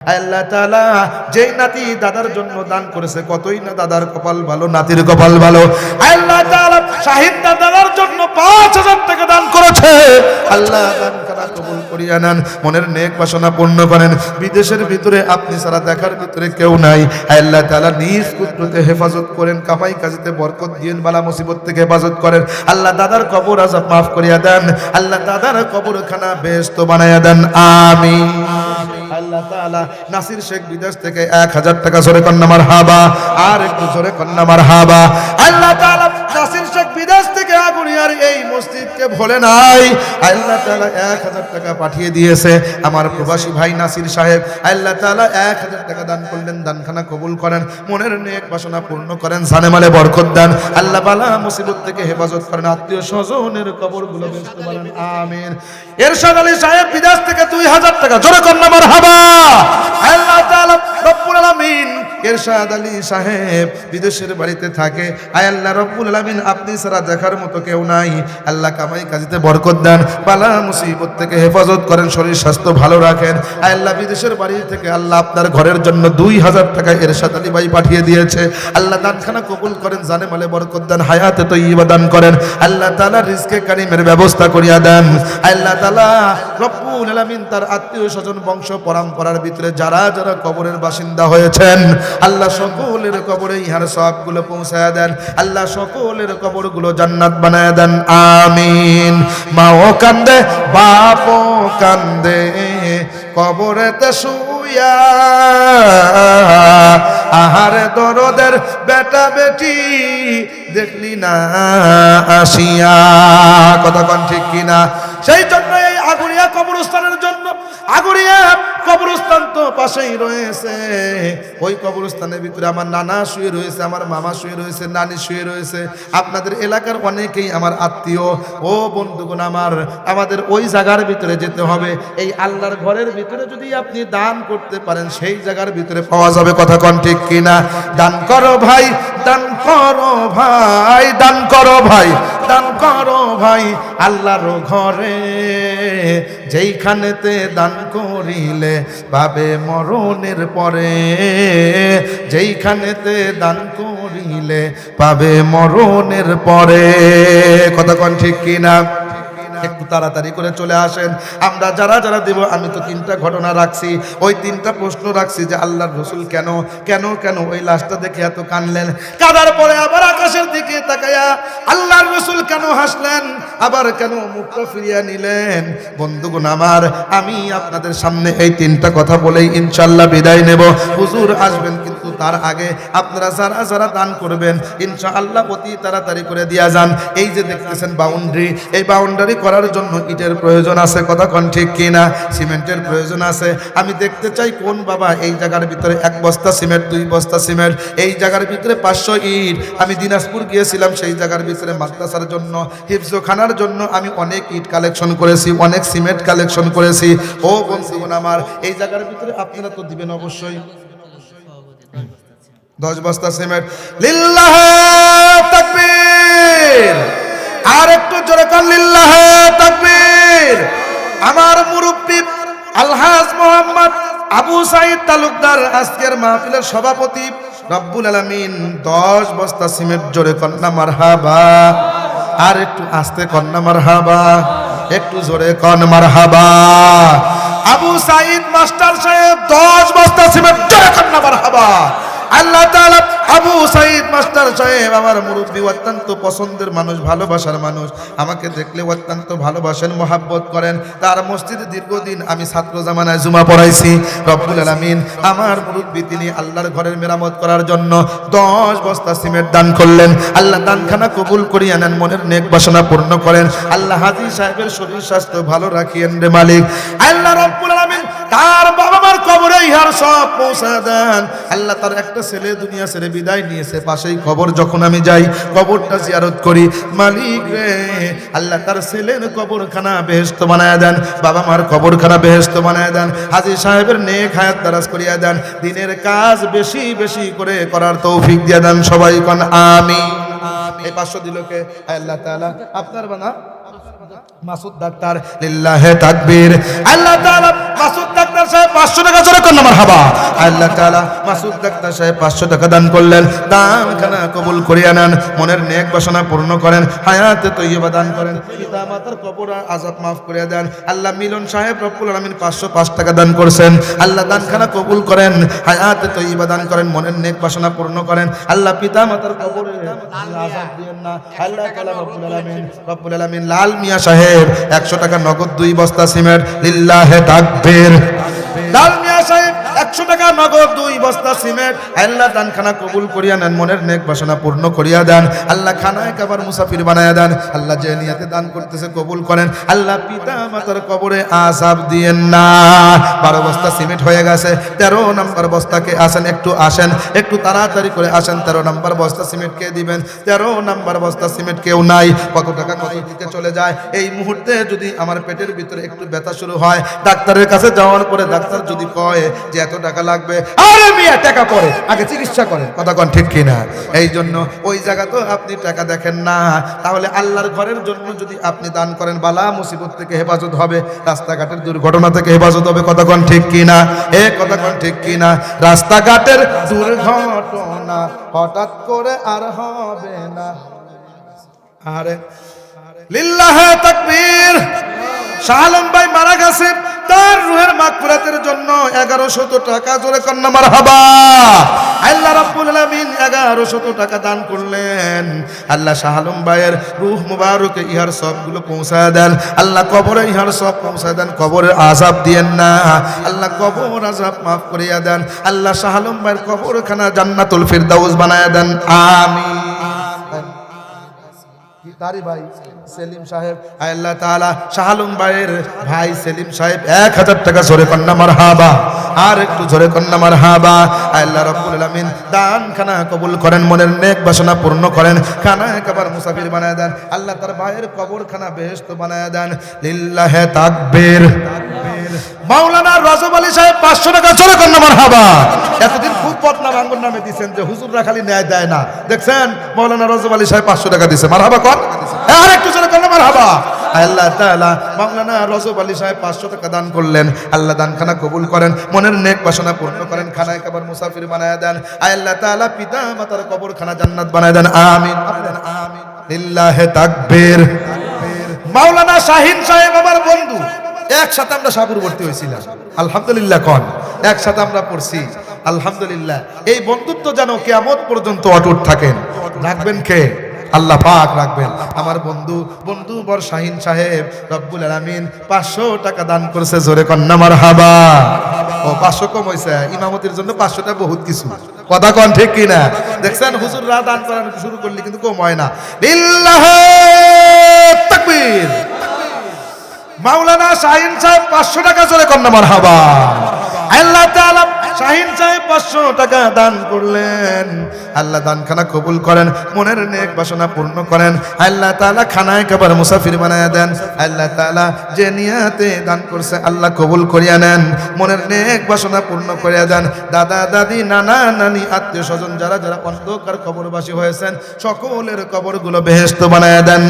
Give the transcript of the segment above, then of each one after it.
আল্লাহ তাআলা যেই নাতি দাদার জন্য দান করেছে, কতই না দাদার কপাল ভালো, নাতির কপাল ভালো। আল্লাহ তাআলা শাহিদ দাদার জন্য 5000 টাকা দান করেছে। আল্লাহ দান করা কবুল করিয়া নেন, মনের নেক বাসনা পূর্ণ করেন। বিদেশের ভিতরে আপনি সারা দেখার ভিতরে কেউ নাই। আল্লাহ তাআলা নিজ কুদরতে হেফাজত করেন, কামাই কাজীতে বরকত দিয়েন, বালা মুসিবত থেকে হেফাজত করেন। আল্লাহ দাদার কবর আযাব মাফ করিয়া দেন, আল্লাহ দাদার কবরখানা বেহেশত বানাইয়া দেন, আমিন। আল্লাহ তাআলা নাসির শেখ বিদেশ থেকে 1000 টাকা জোরে কন্না মারহাবা, আর একটু জোরে কন্না মারহাবা। আল্লাহ তাআলা নাসির শেখ বিদেশ থেকে আগুনিয়ার এই মসজিদকে ভোলে নাই। আল্লাহ তাআলা 1000 টাকা পাঠিয়ে দিয়েছে আমার প্রবাসী ভাই নাসির সাহেব। আল্লাহ তাআলা 1000 টাকা দান করলেন, দানখানা কবুল করেন, মনের নেক বাসনা পূর্ণ করেন, জানে মালে বরকত দেন। আল্লাহ বালা মুসিবত থেকে হেফাজত করেন, আত্মীয় স্বজনের কবরগুলো বেহেশত বানান, আমিন। এরশাদ আলী সাহেব বিদেশ থেকে 2000 টাকা জোরে কন্না মারহাবা। আল্লাহ তাআলা রব্বুল আলামিন এরশাদ আলী সাহেব বিদেশের বাড়িতে থাকে। আয় আল্লাহ রব্বুল আলামিন, আপনি ছাড়া দেখার মতো কেউ নাই। আল্লাহ কামাই কাজীতে বরকত দেন, বালা মুসিবত থেকে হেফাজত করেন, শরীর স্বাস্থ্য ভালো রাখেন। আয় আল্লাহ বিদেশের বাড়ি থেকে আল্লাহ আপনার ঘরের জন্য 2000 টাকা এরশাদ আলী ভাই পাঠিয়ে দিয়েছে। আল্লাহ দানখানা কবুল করেন, জানে মালে বরকত দেন, হায়াতে তয়্যিবা দান করেন। আল্লাহ তাআলা রিজকে কারিমের ব্যবস্থা করিয়া দেন। আল্লাহ তাআলা রব্বুল আলামিন তার আত্মীয় স্বজন বংশ পরম্পরার ভিতরে যারা যারা কবরের বাসিন্দা হয়েছেন, আল্লাহ সকলের কবরে ইহার সওয়াবগুলো পৌঁছায়া দেন। আল্লাহ সকলের কবরগুলো জান্নাত বানায়া দেন, আমিন। মাও কান্দে বাপও কান্দে কবরেতে শুইয়া, আহারে দরদের বেটা বেটি দেখলি না আসিয়া। কথা কোন ঠিক কিনা? সেই জন্য এই আগুরিয়া কবরস্থানের জন্য, আগুরিয়া কবরস্থান তো পাশেই রয়েছে, ওই কবরস্থানের ভিতরে আমার নানা শুয়ে রয়েছে, আমার মামা শুয়ে রয়েছে, নানি শুয়ে রয়েছে। আপনাদের এলাকার অনেকেই আমার আত্মীয়। ও বন্ধুগণ আমার, আমাদের ওই জায়গার ভিতরে যেতে হবে। এই আল্লাহর ঘরের ভিতরে যদি আপনি দান করতে পারেন, সেই জায়গার ভিতরে পাওয়া যাবে। কথা কোন ঠিক কিনা? দান করো ভাই, দান করো ভাই, দান করো ভাই, দান করো ভাই আল্লাহর ঘরে। যেইখানেতে দান করিলে পাবে মরণের পরে, যেইখানেতে দান করিলে পাবে মরণের পরে। কথা কোন ঠিক কিনা? একটু তাড়াতাড়ি করে চলে আসেন। আমরা যারা যারা দেব, আমি তো 3টা ঘটনা রাখছি, ওই 3টা প্রশ্ন রাখছি যে আল্লাহর রাসূল কেন কেন কেন ওই লাশটা দেখে এত কানলেন, কাঁদার পরে আবার আকাশের দিকে তাকায়া আল্লাহর রাসূল কেন হাসলেন, আবার কেন মুখটা ফিরিয়ে নিলেন। বন্ধুগণ আমার, আমি আপনাদের সামনে এই 3টা কথা বলেই ইনশাআল্লাহ বিদায় নেব। হুজুর আসবেন, কিন্তু তার আগে আপনারা যারা যারা দান করবেন ইনশাআল্লাহ অতি তাড়াতাড়ি করে দিয়া যান। এই যে দেখতেছেন বাউন্ডারি, এই বাউন্ডারি করার জন্য ইটের প্রয়োজন আছে। কথা কোন ঠিক কিনা? সিমেন্টের প্রয়োজন আছে। আমি দেখতে চাই কোন বাবা এই জায়গার ভিতরে 1 বস্তা সিমেন্ট, 2 বস্তা সিমেন্ট, এই জায়গার ভিতরে 500 ইট। আমি দিনাজপুর গিয়েছিলাম, সেই জায়গার ভিতরে মাদ্রাসার জন্য, হিফজখানার জন্য আমি অনেক ইট কালেকশন করেছি, অনেক সিমেন্ট কালেকশন করেছি। ও বন্ধুগণ আমার, এই জায়গার ভিতরে আপনারা তো দিবেন অবশ্যই 10 বস্তা সিমেন্ট। লিল্লাহে তাকবীর! আর একটু জোরে কান, লিল্লাহে তাকবীর! আমার মুরব্বি আলহাজ মোহাম্মদ আবু সাঈদ তালুকদার আজকের মাহফিলের সভাপতি। রব্বুল আলামিন 10 বস্তা সিমেন্ট, জোরে কন্না মারহাবা। আর একটু আস্তে কন্না মারহাবা, একটু জোরে কন মারহাবা। আবু সাঈদ মাস্টার সাহেব 10 বস্তা সিমেন্ট, জোরে কন্না মারহাবা। আল্লাহ তাআলা আবু সাঈদ মাস্টার সাহেব আমার মুরব্বি, অত্যন্ত পছন্দের মানুষ, ভালোবাসার মানুষ। আমাকে দেখলে অত্যন্ত ভালোবাসেন, মহাব্বত করেন। তার মসজিদে দীর্ঘদিন আমি ছাত্র জামানায় জুমা পড়াইছি। রব্বুল আলামিন আমার মুরব্বি, তিনি আল্লাহর ঘরের মেরামত করার জন্য 10 বস্তা সিমেন্ট দান করলেন। আল্লাহ দানখানা কবুল করিয়া নেন, মনের নেক বাসনা পূর্ণ করেন। আল্লাহ হাজী সাহেবের শরীর স্বাস্থ্য ভালো রাখিয়েন রে মালিক। আল্লাহ রব্বুল আলামিন তার বাবা মার কবরে ইহার সব পৌঁছা দেন। আল্লাহ তার একটা ছেলে দুনিয়া ছেড়ে বিদায় নিয়েছে, পাশেই কবর যখন আমি যাই, কবরটা জিয়ারত করি, মালিক রে আল্লাহ তার ছেলের কবরখানা বেহেশত বানায়া দেন, বাবা মার কবরখানা বেহেশত বানায়া দেন। হাজী সাহেবের নেক হায়াত দারাজ করিয়া দেন, দিনের কাজ বেশি বেশি করে করার তৌফিক দিয়া দেন। সবাই কোন আমিন। এই 500 দিলকে আল্লাহ তাআলা আপনার বানা মাসুদ ডাক্তার, লিল্লাহে তাকবীর। আল্লাহ তাআলা মাসুদ ডাক্তার সাহেব 500 টাকা জোরে কর না মারহাবা। আল্লাহ তাআলা মাসুদ ডাক্তার সাহেব 500 টাকা দান করলেন, দানখানা কবুল করিয়া নেন, মনের নেক বাসনা পূর্ণ করেন, হায়াতে তৈয়বা দান করেন, পিতা মাতার কবর আযাব মাফ করে দেন। আল্লাহ মিলন সাহেব রব্বুল আলামিন 505 টাকা দান করছেন, আল্লাহ দানখানা কবুল করেন, হায়াতে তৈয়বা দান করেন, মনের নেক বাসনা পূর্ণ করেন। আল্লাহ পিতা মাতার কবরে আযাব দিয়েন না। আল্লাহ তাআলা রব্বুল আলামিন লাল মিয়া সাহেব 100 টাকা নগদ 2 বস্তা সিমেন্ট, লিল্লাহে তাকবীর। লাল মিয়া সাহেব 100 টাকা নগদ 2 বস্তা সিমেন্ট, আল্লাহ দানখানা কবুল করিয়া নেন, মনের নেক বাসনা পূর্ণ করিয়া দেন। আল্লাহ খানায় কাবার মুসাফির বানায়া দেন। আল্লাহ যে নিয়তে দান করতেছে কবুল করেন। আল্লাহ পিতা মাতার কবরে আযাব দিয়েন না। 12 বস্তা সিমেন্ট হয়ে গেছে, 13 নম্বর বস্তাকে আসেন, একটু আসেন, একটু তাড়াতাড়ি করে আসেন। 13 নম্বর বস্তা সিমেন্ট কে দিবেন? 13 নম্বর বস্তা সিমেন্ট কেউ নাই। কত টাকা কত দিতে চলে যায়। এই মুহূর্তে যদি আমার পেটের ভিতরে একটু ব্যথা শুরু হয়, ডাক্তারের কাছে যাওয়ার পরে ডাক্তার যদি কয় যে এত টাকা লাগবে, আরে মিয়া টাকা পরে, আগে চিকিৎসা করেন। কথা কোন ঠিক কিনা? এই জন্য ওই জায়গা তো আপনি টাকা দেখেন না। তাহলে আল্লাহর ঘরের জন্য যদি আপনি দান করেন, বালা মুসিবত থেকে হেফাজত হবে, রাস্তাঘাটের দুর্ঘটনা থেকে হেফাজত হবে। কথা কোন ঠিক কিনা? কথা কোন ঠিক কিনা? রাস্তাঘাটের দুর্ঘটনা হঠাৎ করে আর হবে না। আরে লিল্লাহে তাকবীর। শাহ আলম ভাই মারা গেছে, তার রূহের মাগফিরাতের জন্য 1100 টাকা জোরে কন্না মারহাবা। আল্লাহ রাব্বুল আলামিন 1100 টাকা দান করলেন। আল্লাহ শাহ আলম ভাইয়ের রূহ মুবারকে ইহার সবগুলো পৌঁছায় দেন। আল্লাহ কবরে ইহার সব পৌঁছায় দেন, কবরের আযাব দিয়েন না। আল্লাহ কবর আযাব মাফ করিয়া দেন। আল্লাহ শাহ আলম ভাইয়ের কবরখানা জান্নাতুল ফিরদাউস বানায়া দেন, আমিন। তারি ভাই সেলিম সাহেব, আল্লাহ তাআলা শাহ আলম ভাইয়ের ভাই সেলিম সাহেব 1000 টাকা জোরে কন্না মারহাবা। আর একটু জোরে কন্না মারহাবা। আল্লাহ রাব্বুল আলামিন দানখানা কবুল করেন, মনের নেক বাসনা পূর্ণ করেন, খানায় কাবার মুসাফির বানায় দেন। আল্লাহ তার ভাইয়ের কবরখানা বেহেশত বানায় দেন, লিল্লাহে তাকবীর। মাওলানা রজব আলী সাহেব 500 টাকা জোরে কন্না মারহাবা। এতদিন খুব বদনাম আঙ্গুর নামে দিয়েছেন যে হুজুররা খালি ন্যায় দেয় না, দেখছেন মাওলানা রজব আলী সাহেব 500 টাকা দিয়েছে, মারহাবা কর। আর একটু জোরে কন্না মারহাবা। আল্লাহ তাআলা মাওলানা রজব আলী সাহেব 500 টাকা দান করলেন। আল্লাহ দানখানা কবুল করেন, মনের নেক বাসনা পূর্ণ করেন, খানায় কাবার মুসাফির বানায়া দেন। আল্লাহ তাআলা পিতা মাতার কবরখানা জান্নাত বানায়া দেন, আমিন আমিন। লিল্লাহে তাকবীর। মাওলানা শাহিন সাহেব আমার বন্ধু, একসাথে আমরা সাপুর ভর্তি হয়েছিলাম, আলহামদুলিল্লাহ কোন একসাথে আমরা পড়ছি, আলহামদুলিল্লাহ। এই বন্ধুত্ব যেন কিয়ামত পর্যন্ত অটুট থাকেন। রাখবেন কে? আল্লাহ পাক রাখবেন। আমার বন্ধু বর শাহিন সাহেব রব্বুল আলামিন 500 টাকা দান করেছে, জোরে কন্না মারহাবা। ও 500 কম হইছে, ইমামতির জন্য 500 টা বহুত কিছু। কথা কোন ঠিক কিনা? দেখছেন হুজুররা দান করা শুরু করলে কিন্তু কম হয় না। লিল্লাহে তাকবীর। মাওলানা শাহিন সাহেব 500 টাকা জোরে কন্না মারহাবা। আল্লাহ তাআলা শাহিন সাহেব 500 টাকা দান করলেন। আল্লাহ দানখানা কবুল করেন, মনের নেক বাসনা পূর্ণ করেন। আল্লাহ তাআলা খানায় কাবার মুসাফির বানায়া দেন। আল্লাহ তাআলা যে নিয়াতে দান করছে আল্লাহ কবুল করিয়া নেন, মনের নেক বাসনা পূর্ণ করিয়া দেন। দাদা দাদি নানা নানি আত্মীয় স্বজন যারা যারা অন্ধকার কবরবাসী হয়েছেন সকলের কবরগুলো বেহেশত বানায়া দেন,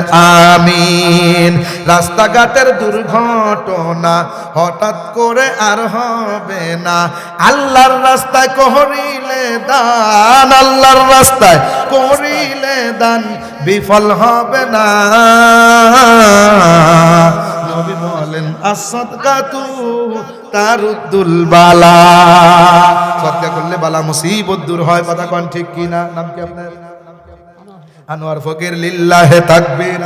আমিন। রাস্তাঘাটের দুর্ঘটনা হঠাৎ করে আর হবে না। আল্লাহর রাস্তায় করিলে দান, আল্লাহর রাস্তায় করিলে দান বিফল হবে না। নবী বলেন as-সাদকাতু তারুদ্দুল বালা। সদকা করলে বালা মুসিবত দূর হয়। কথা কোন ঠিক কিনা? নাম কি আপনার? আনোয়ার ফকির, লিল্লাহে তাকবীর।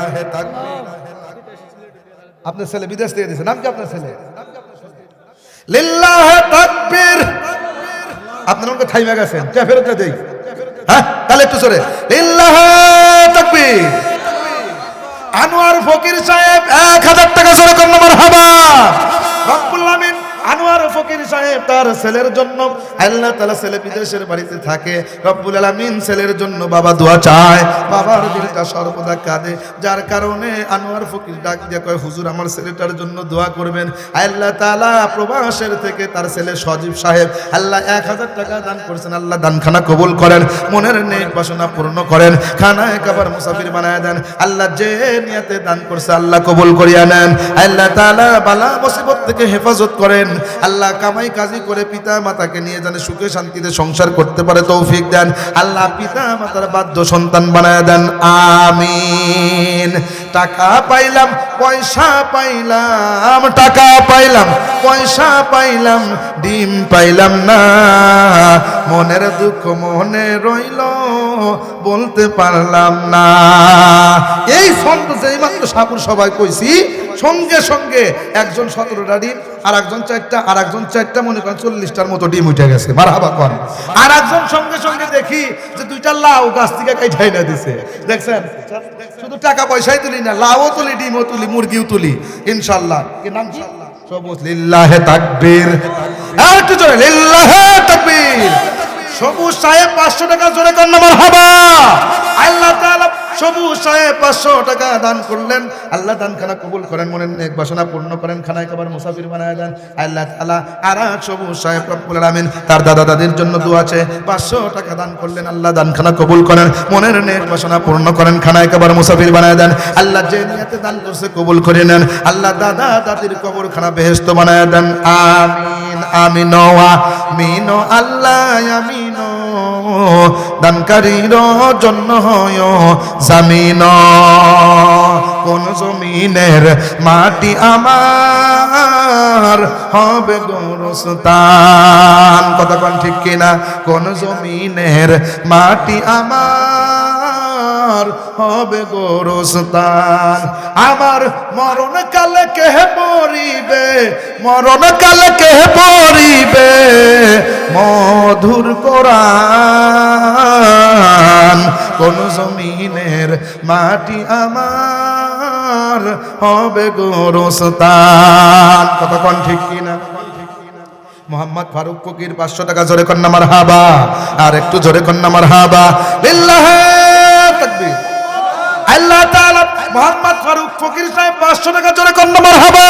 আপনার ছেলে বিদেশ থেকে দিয়েছে, নাম কি আপনার ছেলে? লিল্লাহে তাকবীর। আপনার নামটা থাইমা গেছেন, কে ফেরত দেই? হ্যাঁ, তাহলে একটু জোরে লিল্লাহে তাকবীর। আনোয়ার ফকির সাহেব 1000 টাকা জোরে কন্না মারহাবা। রব্বুল আলামিন আনোয়ার ফকির সাহেব তার ছেলের জন্য, আল্লাহ তাআলা ছেলে বিদেশের বাড়িতে থাকে, রব্বুল আলামিন ছেলের জন্য বাবা দোয়া চায়, বাবার দিলটা সর্বদা কাঁদে, যার কারণে আনোয়ার ফকির ডাক দিয়ে কয় হুজুর আমার ছেলেটার জন্য দোয়া করবেন। আল্লাহ তাআলা প্রবাসের থেকে তার ছেলে সজীব সাহেব আল্লাহ 1000 টাকা দান করেছেন। আল্লাহ দানখানা কবুল করেন, মনের নেক বাসনা পূর্ণ করেন, খানায় কাবার মুসাফির বানায় দেন। আল্লাহ যে নিয়তে দান করছে আল্লাহ কবুল করিয়া নেন। আল্লাহ তাআলা বালা মুসিবত থেকে হেফাজত করেন, আল্লাহ কামাই কাজী করে পিতা মাতাকে নিয়ে যেন সুখে শান্তিতে সংসার করতে পারে তৌফিক দেন। আল্লাহ পিতা মাতার বাধ্য সন্তান বানায় দেন, আমিন। টাকা পাইলাম পয়সা পাইলাম, টাকা পাইলাম পয়সা পাইলাম, ডিম পাইলাম না, মনের দুঃখ মনে রইল বলতে পারলাম না। এই ছন্দ যেই মাত্র সাপুর সবাই কইছি, সঙ্গে সঙ্গে একজন 17টা ডিম, আর একজন 4টা, আর একজন 4টা, মনে করেন 40টার মতো ডিম উঠে গেছে। মারহাবা কর। আর একজন সঙ্গে সঙ্গে দেখি যে 2টা লাউ গাছ থেকে কাইঠাই না দিছে। দেখছেন, শুধু টাকা পয়সাই তুলি না, লাউও তুলি, ডিমও তুলি, মুরগিও তুলি ইনশাআল্লাহ। কি নাম? সবুজ। লিল্লাহে তাকবীর। আর একটু জোরে লিল্লাহে তাকবীর। সবুজ সাহেব 500 টাকা জোরে কর না মারহাবা। আল্লাহ তাআলা সবুজ সাহেব 500 টাকা দান করলেন। আল্লাহ দানখানা কবুল করেন, মনের নেক বাসনা পূর্ণ করেন, খানায় খাবার মুসাফির বানায় দেন আল্লাহ তাআলা। আর সবুজ সাহেব রব্বুল আলামিন তার দাদা দাদির জন্য দোয়া আছে, 500 টাকা দান করলেন। আল্লাহ দানখানা কবুল করেন, মনের নেক বাসনা পূর্ণ করেন, খানায় খাবার মুসাফির বানায় দেন আল্লাহ। যে নিয়তে দান করছে কবুল করে নেন আল্লাহ। দাদা দাদির কবরখানা বেহেশত বানায় দেন, আমিন আমিন আমিন আল্লাহ আমিন। দানকারীর জন্য হয় জামিন, কোন জমিনের মাটি আমার হবে গোরস্থান। কথা কোন ঠিক কিনা? কোন জমিনের মাটি আমার হবে গোরস্থান। আমার মরণ কালে কে পড়িবে, মরণ কালে কে পড়িবে মধুর কোরআন। কোন জমিনের মাটি আমার হবে গোরস্থান। কথা কোন ঠিক কিনা? মোহাম্মদ ফারুক ফকির 500 টাকা জোরে কন্যা মারহাবা। আর একটু জোরে কন্যা মারহাবা। লিল্লাহে তাকবীর। আল্লাহ তাআলা মোহাম্মদ ফারুক ফকির সাহেব 500 টাকা জোরে কন্যা মারহাবা।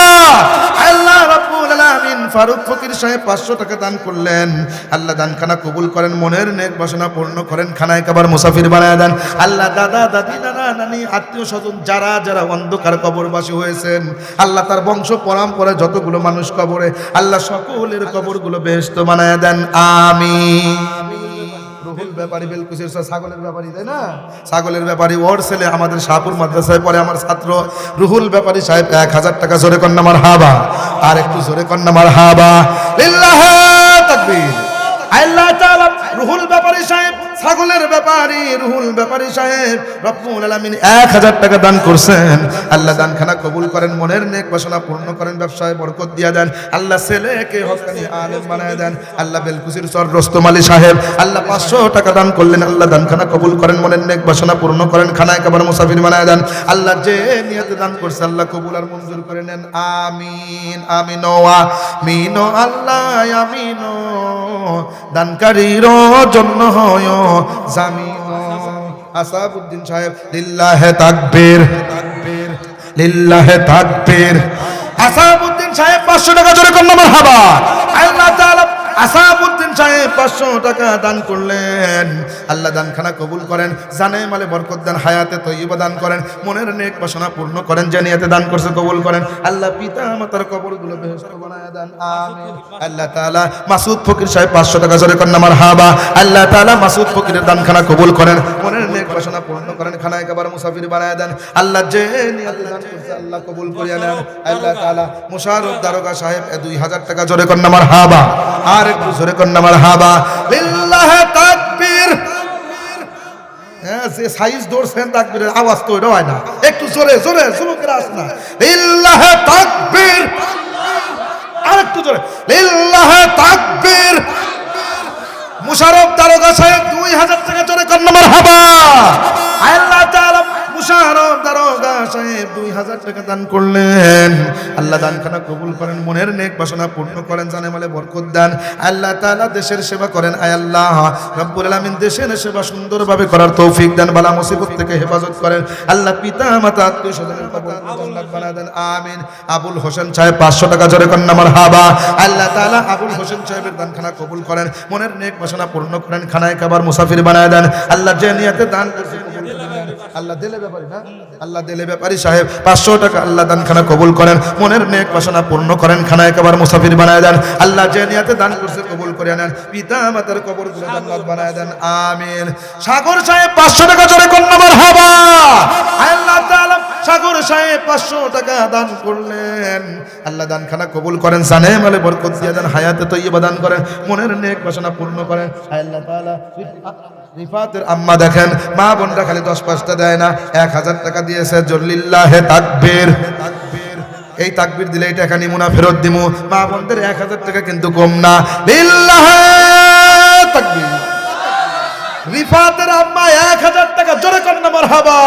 আল্লাহ রাব্বুল আলামিন ফারুক ফকির সাহেব 500 টাকা দান করলেন। আল্লাহ দানখানা কবুল করেন, মনের নেক বাসনা পূর্ণ করেন, খানায় খাবার মুসাফির বানায় দেন আল্লাহ। দাদা দাদি নানা নানি আত্মীয় স্বজন যারা যারা অন্ধকার কবরবাসী হয়েছেন আল্লাহ, তার বংশ পরম্পরায় যতগুলো মানুষ কবরে আল্লাহ সকলের কবরগুলো বেহেশত বানায় দেন, আমিন। রুহুল ব্যাপারী বেলকুচির ছাগলের ব্যাপারী, তাই না? ছাগলের ব্যাপারী ওর ছেলে আমাদের শাহপুর মাদ্রাসায় পড়ে, আমার ছাত্র রুহুল ব্যাপারী সাহেব 1000 টাকা জোরে কন্যা মারহাবা। আর একটু জোরে কন্যা মারহাবা। লিল্লাহে তাকবীর। আল্লাহ তাআলা রুহুল ব্যাপারী সাহেব, ছাগলের ব্যাপারী রুহুল ব্যাপারী সাহেব রব্বুল আলামিন 1000 টাকা দান করছেন। আল্লাহ দানখানা কবুল করেন, মনের নেক বাসনা পূর্ণ করেন, ব্যবসায় বরকত দিয়া দেন আল্লাহ। ছেলেকে হকানি আলেম বানায় দেন আল্লাহ। বেলকুচির চর রোস্তম আলী সাহেব আল্লাহ 500 টাকা দান করলেন। আল্লাহ দানখানা কবুল করেন, মনের নেক বাসনা পূর্ণ করেন, খানায় খাবার মুসাফির বানায় দেন আল্লাহ। যে নিয়তে দান করছে আল্লাহ কবুল আর মঞ্জুর করে নেন, আমিন আমিন আমিন আল্লাহ আমিন। দানকারীর জন্য হয় জামিন। আসাবউদ্দিন সাহেব লিল্লাহে তাকবীর, লিল্লাহে তাকবীর। আসাবউদ্দিন সাহেব 500 টাকা জোরে কন্যা মারহাবা। আল্লাহ তাআলা আসাবউদ্দিন সাহেব 500 টাকা দান করলেন। আল্লাহ দানখানা কবুল করেন, জানে মালে বরকত দেন, হায়াতে তয়্যিবা দান করেন, মনের নেক বাসনা পূর্ণ করেন, যে নিয়তে দান করছে কবুল করেন আল্লাহ। পিতা মাতার কবরগুলো বেহেশত বানায় দেন, আমিন। আল্লাহ তাআলা মাসুদ ফকির সাহেব 500 টাকা জোরে কন্যা মারহাবা। আল্লাহ তাআলা মাসুদ ফকিরের দানখানা কবুল করেন, মনের নেক বাসনা পূর্ণ করেন, খানায় খাবার মুসাফির বানায় দেন আল্লাহ। যে নিয়তে দান করছে আল্লাহ কবুল করিয়া নেন আল্লাহ তাআলা। মুশাররফ দারোগা সাহেব 2000 টাকা জোরে কন্যা মারহাবা। আর একটু জোরে কন্যা মারহাবা। লিল্লাহে তাকবীর। হ্যাঁ, যে সাইজ ধরছেন তাকবীরের আওয়াজ তো এটা হয় না, একটু জোরে জোরে যুবকের আস না। লিল্লাহে তাকবীর। আর একটু জোরে লিল্লাহে তাকবীর। মুশাররফ দারোগা সাহেব 2000 টাকা জোরে কন্যা মারহাবা। আল্লাহ তাআলা মুশাররফ দারোগা সাহেব 2000 টাকা দান করলেন। আল্লাহ দানখানা কবুল করেন, মনের নেক বাসনা পূর্ণ করেন, জানে মালে বরকত দেন আল্লাহ তাআলা। দেশের সেবা করেন আয় আল্লাহ রব্বুল আলামিন। দেশের সেবা সুন্দরভাবে করার তৌফিক দেন, বালা মুসিবত থেকে হেফাজত করেন আল্লাহ। পিতা মাতা আত্মীয় স্বজনের কবর জান্নাত বানায় দেন, আমিন। আবুল হোসেন সাহেব 500 টাকা জোরে কন্যা মারহাবা। আল্লাহ তাআলা আবুল হোসেন সাহেবের দানখানা কবুল করেন, মনের নেক বাসনা পূর্ণ করেন, খানায় খাবার মুসাফির বানায় দেন আল্লাহ। যে নিয়তে দান করছে কবুল করেন। আল্লাহ দিলে ব্যাপারী না, আল্লাহ দিলে ব্যাপারী সাহেব 500 টাকা আল্লাহ দানখানা কবুল করেন, মনের নেক বাসনা পূর্ণ করেন, খানা একেবারে মুসাফির বানায় দেন। আল্লাহ যে নিয়াতে দান করছে কবুল করে নেন, পিতা মাতার কবরগুলো জান্নাত বানায় দেন, আমিন। সাগর সাহেব 500 টাকা জোরে কোন মারহাবা। আল্লাহ তাআলা সাগর সাহেব 500 টাকা দান করলেন, আল্লাহ দানখানা কবুল করেন, জানে মালে বরকত দিয়ে দেন, হায়াতে তৈয়বা দান করেন, মনের নেক বাসনা পূর্ণ করেন। আল্লাহ তাআলা রিফাতের আম্মা দেখেন, মা বোনরা খালি 10-5টা দেয় না, 1000 টাকা দিয়েছে, লিল্লাহে তাকবীর। এই তাকবীর দিলে এই টাকা নিমু না ফেরত দিমু, মা বোনদের 1000 টাকা কিন্তু কম না, লিল্লাহে তাকবীর। রিফাতের আম্মা 1000 টাকা জোরে কন্যা মারহাবা।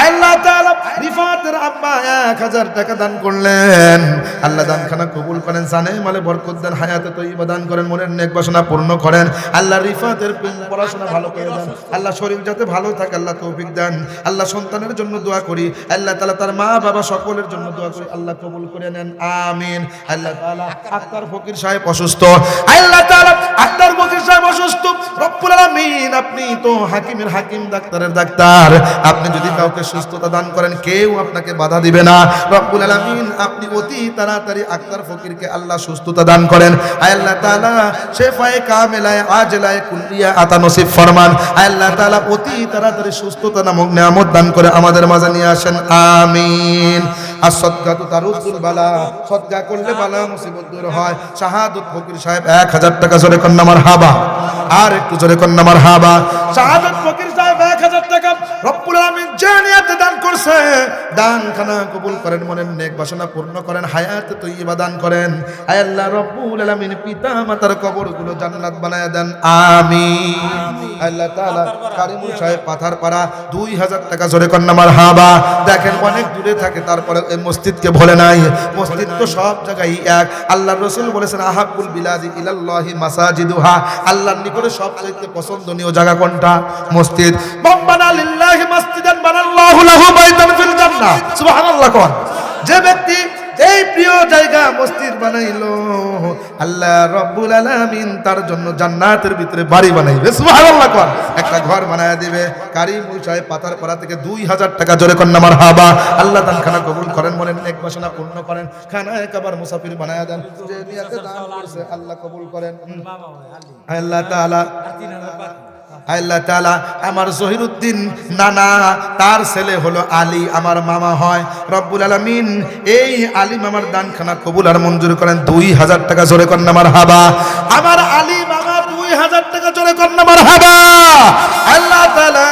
আল্লাহ তাআলা রিফাতের আম্মা 1000 টাকা দান করলেন, আল্লাহ দানখানা কবুল করেন, জানে মালে বরকত দেন, হায়াতে তৈয়বা দান করেন, মনের নেক বাসনা পূর্ণ করেন। আল্লাহ রিফাতের পড়াশোনা ভালো করে দেন, আল্লাহ শরীর যাতে ভালো থাকে আল্লাহ তৌফিক দেন। আল্লাহ সন্তানের জন্য দোয়া করি, আল্লাহ তাআলা তার মা বাবা সকলের জন্য দোয়া করি, আল্লাহ কবুল করে নেন, আমিন। আল্লাহ তাআলা আক্তার ফকির সাহেব অসুস্থ, আল্লাহ তাআলা আক্তার ফকির সাহেব অসুস্থ, রব্বুল আলামিন আপনি তো হাকিমের হাকিম, ডাক্তারের ডাক্তার, আপনি যদি কাউকে সুস্থতা দান করেন কেউ আপনাকে বাধা দিবে না, রব্বুল আলামিন আপনি অতি তাড়াতাড়ি আক্তার ফকিরকে আল্লাহ সুস্থতা দান করেন। আল্লাহ তাআলা শেফায়ে কামেলায়ে আজলায়ে কুল্লিয়া আতা নসিব ফরমান, আল্লাহ তাআলা অতি তাড়াতাড়ি সুস্থতা নামক নিয়ামত দান করে আমাদের মাঝে নিয়ে আসেন, আমিন। as-সাদকাতু তারুদ্দুল বালা, সদকা করলে বালা মুসিবত দূর হয়। শাহাদাত ফকির সাহেব 1000 টাকা জোরে কন্যা মারহাবা, আর একটু জোরে কন্যা মারহাবা। শাহাদাত ফকির সাহেব 1000 টাকা রব্বুল আলামিন যে নিয়তে দান করছে, দানখানা কবুল করেন, মনের নেক বাসনা পূর্ণ করেন, হায়াতে তৈয়বা দান করেন। আয় আল্লাহ রব্বুল আলামিন পিতা মাতার কবরগুলো জান্নাত বানায়া দেন, আমিন। আল্লাহ তাআলা কারিমুল সাহেব পাথারপাড়া 2000 টাকা জোরে কন্যা মারহাবা। দেখেন অনেক দূরে থাকে, তারপরে এই মসজিদকে ভুলে নাই, মসজিদ তো সব জায়গায় এক। আল্লাহর রাসূল বলেছেন আহাব্বুল বিলাদি ইলাল্লাহি মাসাজিদুহা, আল্লাহর নিকটে সবচেয়ে পছন্দনীয় জায়গা কোনটা? মসজিদ। বানা লিল্লাহি মাসজিদান বানাল্লাহু লাহু বাইতান ফিল জান্নাহ, সুবহানাল্লাহ। কোন যে ব্যক্তি এই প্রিয় জায়গা মসজিদ বানাইলো, আল্লাহ রব্বুল আলামিন তার জন্য জান্নাতের ভিতরে বাড়ি বানাইবে, সুবহানাল্লাহ। কোন একটা ঘর বানায়া দিবে। কারিমুল সাহেব পাথারপাড়া থেকে 2000 টাকা জোরে কন্যা মারহাবা। আল্লাহ দানখানা কবুল করেন, মনের নেক বাসনা পূর্ণ করেন, খানা একেবার মুসাফির বানায়া দেন, যে নিয়তে দান করেছে আল্লাহ কবুল করেন। আল্লাহ তাআলা আল্লাহ তাআলা আমার জহিরুদ্দিন নানা, তার ছেলে হলো আলী, আমার মামা হয়। রব্বুল আলামিন এই আলী মামার দানখানা কবুল আর মঞ্জুর করেন। 2000 টাকা জোরে কন্যা মারহাবা। আমার আলী মামা 2000 টাকা জোরে কন্যা মারহাবা। আল্লাহ তাআলা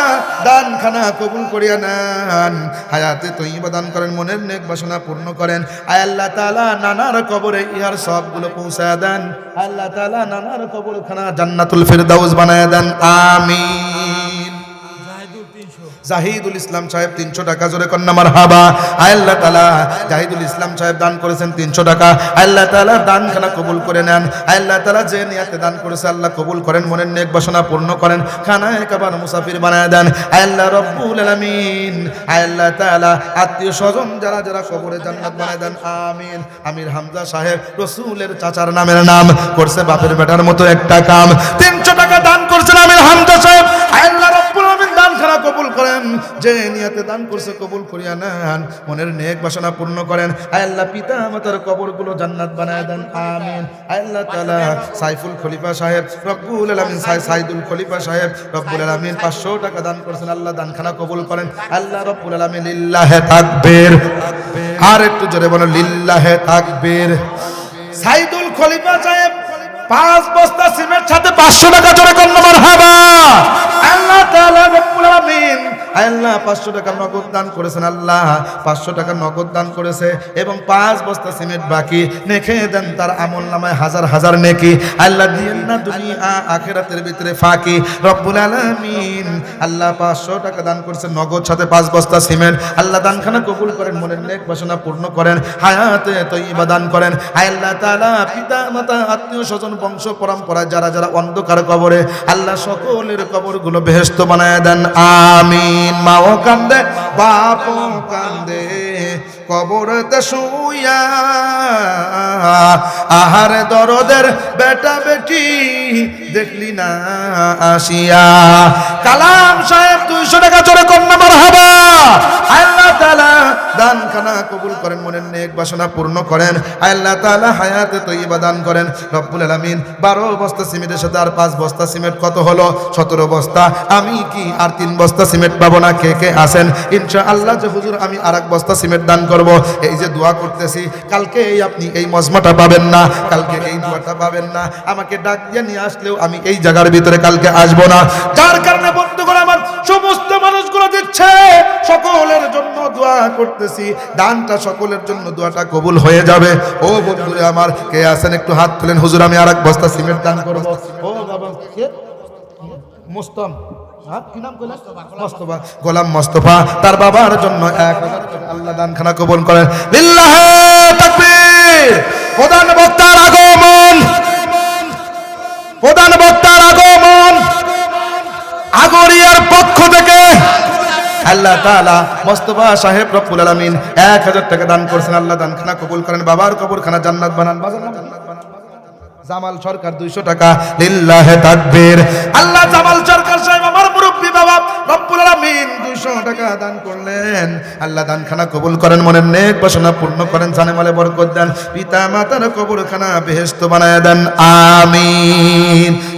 দানখানা কবুল করিয়া নেন, হায়াতে তৈয়বা দান করেন, মনের নেক বাসনা পূর্ণ করেন। আয় আল্লাহ তাআলা নানার কবরে ইহার সবগুলো পৌঁছায় দেন। আল্লাহ তাআলা নানার কবরখানা জান্নাতুল ফেরদাউস বানায় দেন, আমিন। জাহিদুল ইসলাম সাহেব 300 টাকা জোরে কন্যা মারহাবা। আল্লাহ তাআলা জাহিদুল ইসলাম সাহেব দান করেছেন 300 টাকা, আল্লাহ তাআলা দানখানা কবুল করে নেন। আল্লাহ তাআলা যে নিয়তে দান করেছে আল্লাহ কবুল করেন, মনের নেক বাসনা পূর্ণ করেন, খানা একেবারে মুসাফির বানায় দেন। আল্লাহ রব্বুল আলামিন আল্লাহ তাআলা আত্মীয় স্বজন যারা যারা কবরে জান্নাত বানায় দেন, আমিন। আমির হামজা সাহেব রাসূলের চাচার নামের নাম করছে বাপের বেটার মতো একটা কাম, 300 টাকা দান করছেন আমির হামজা সাহেব। আল্লাহ রব্বুল আলামিন দানখানা কবুল করেন, যে নিয়তে দান করছে কবুল করিয়া নেন, মনের নেক বাসনা পূর্ণ করেন। আল্লাহ পিতা মাতার কবরগুলো জান্নাত বানায় দেন, আমিন। আল্লাহ তাআলা সাইফুল খলিফা সাহেব রব্বুল আলামিন, সাইদুল খলিফা সাহেব রব্বুল আলামিন 500 টাকা দান করছেন, আল্লাহ দানখানা কবুল করেন। আল্লাহ রব্বুল আলামিন লিল্লাহে তাকবীর, আর একটু জোরে বলো লিল্লাহে তাকবীর। সাইদুল খলিফা সাহেব 5 বস্তা সিমেন্ট সাথে 500 টাকা জোরে কন্যা মারহাবা। আল্লাহ তাআলা রব্বুল আলামিন আল্লাহ 500 টাকা নগদ দান করেছেন, আল্লাহ 500 টাকা নগদ দান করেছে এবং 5 বস্তা সিমেন্ট বাকি, নেখে দেন তার আমল নামায় হাজার হাজার নেকি। আল্লাহ দিয়েন না দুনিয়া আখিরাতের ভিতরে ফাঁকি, রব্বুল আলামিন আল্লাহ 500 টাকা দান করেছেন নগদ সাথে 5 বস্তা সিমেন্ট। আল্লাহ দানখানা কবুল করেন, মনের নেক বাসনা পূর্ণ করেন, হায়াতে তৈয়বা দান করেন। আল্লাহ তাআলা পিতা মাতা আত্মীয় স্বজন বংশ পরম্পরা যারা যারা অন্ধকার কবরে, আল্লাহ সকলের কবরগুলো বেহেশত বানায় দেন, আমিন। মাও কান্দে বাপও কান্দে, কবরেতে শুইয়া আহারে দরদের বেটা বেটি দেখলি না আসিয়া। কালাম সাহেব 200 টাকা জোরে কন্যা মারহাবা। আল্লাহ তাআলা দানখানা কবুল করেন, মনের নেক বাসনা পূর্ণ করেন। আল্লাহ তাআলা হায়াতে তয়্যিবা দান করেন রব্বুল আলামিন। 12 বস্তা সিমেন্টের সাথে আর 5 বস্তা সিমেন্ট কত হলো? 17 বস্তা। আমি কি আর 3 বস্তা সিমেন্ট পাবো না? কে কে আছেন ইনশাআল্লাহ যে হুজুর আমি আরেক বস্তা সিমেন্ট দান করব। এই যে দোয়া করতেছি, কালকে আপনি এই মজমাটা পাবেন না, কালকে এই দোয়াটা পাবেন না। আমাকে ডাক দিয়ে নিয়ে আসলেও আমি এই জায়গার ভিতরে কালকে আসবো না। যার কারণে বন্ধুগণ আমার সমস্ত মানুষগুলো দিচ্ছে, সকলের জন্য দোয়া করতেছি, দানটা সকলের জন্য দোয়াটা কবুল হয়ে যাবে। ও বন্ধুরে আমার, কে আছেন একটু হাত তুলেন, হুজুর আমি আরেক বস্তা সিমেন্ট দান করব। ও বাবা কে? মুস্তফা, কি নাম কইলেন? মুস্তফা, গোলাম মুস্তফা, তার বাবার জন্য 1000 টাকা আল্লাহ দানখানা কবুল করেন। লিল্লাহি তাকবীর। প্রধান বক্তার আগমন, প্রধান বক্তার আগমন আগরিয়ার পক্ষ থেকে আল্লাহ তাআলা মুস্তফা সাহেব রব্বুল আলামিন 1000 টাকা দান করেছেন। আল্লাহ দানখানা কবুল করেন, বাবার কবরখানা জান্নাত বানান। জামাল সরকার 200 টাকা। লিল্লাহি তাকবীর। আল্লাহ জামাল সরকার সাহেব আমার মুরব্বি বাবা রব্বুল আলামিন 200 টাকা দান করলেন। আল্লাহ দানখানা কবুল করেন, মনের নেক বাসনা পূর্ণ করেন, জানে মালে বরকত দেন, পিতা মাতার কবরখানা বেহেশত বানায় দেন। আমিন।